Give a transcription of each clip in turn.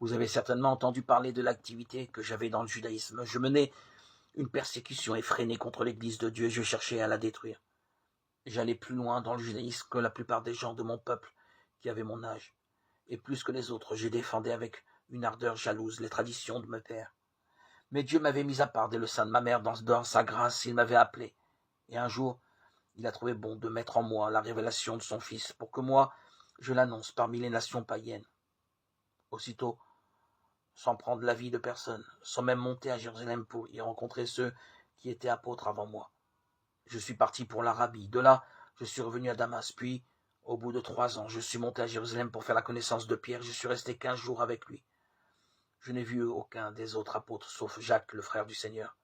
Vous avez certainement entendu parler de l'activité que j'avais dans le judaïsme. Je menais une persécution effrénée contre l'Église de Dieu et je cherchais à la détruire. J'allais plus loin dans le judaïsme que la plupart des gens de mon peuple qui avaient mon âge. Et plus que les autres, je défendais avec une ardeur jalouse les traditions de mes pères. Mais Dieu m'avait mis à part dès le sein de ma mère dans sa grâce, il m'avait appelé. Et un jour, il a trouvé bon de mettre en moi la révélation de son Fils pour que moi, je l'annonce parmi les nations païennes. Aussitôt, sans prendre l'avis de personne, sans même monter à Jérusalem pour y rencontrer ceux qui étaient apôtres avant moi. Je suis parti pour l'Arabie. De là, je suis revenu à Damas. Puis, au bout de 3 ans, je suis monté à Jérusalem pour faire la connaissance de Pierre. Je suis resté 15 jours avec lui. Je n'ai vu aucun des autres apôtres, sauf Jacques, le frère du Seigneur.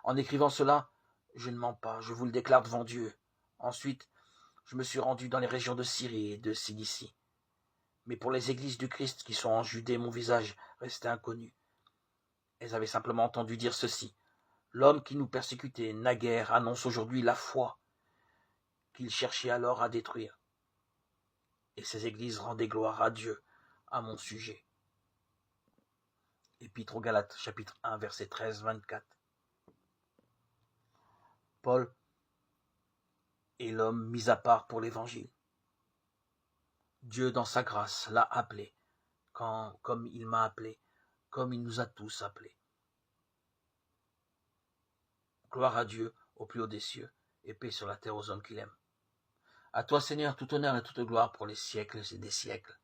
En écrivant cela, je ne mens pas, je vous le déclare devant Dieu. Ensuite, je me suis rendu dans les régions de Syrie et de Cilicie. Mais pour les églises du Christ qui sont en Judée, mon visage restait inconnu. Elles avaient simplement entendu dire ceci. L'homme qui nous persécutait naguère annonce aujourd'hui la foi qu'il cherchait alors à détruire. Et ces églises rendaient gloire à Dieu à mon sujet. Épître aux Galates, chapitre 1, verset 13-24. Paul est l'homme mis à part pour l'évangile. Dieu, dans sa grâce, l'a appelé, comme il m'a appelé, comme il nous a tous appelés. Gloire à Dieu au plus haut des cieux, et paix sur la terre aux hommes qu'il aime. À toi, Seigneur, tout honneur et toute gloire pour les siècles et des siècles.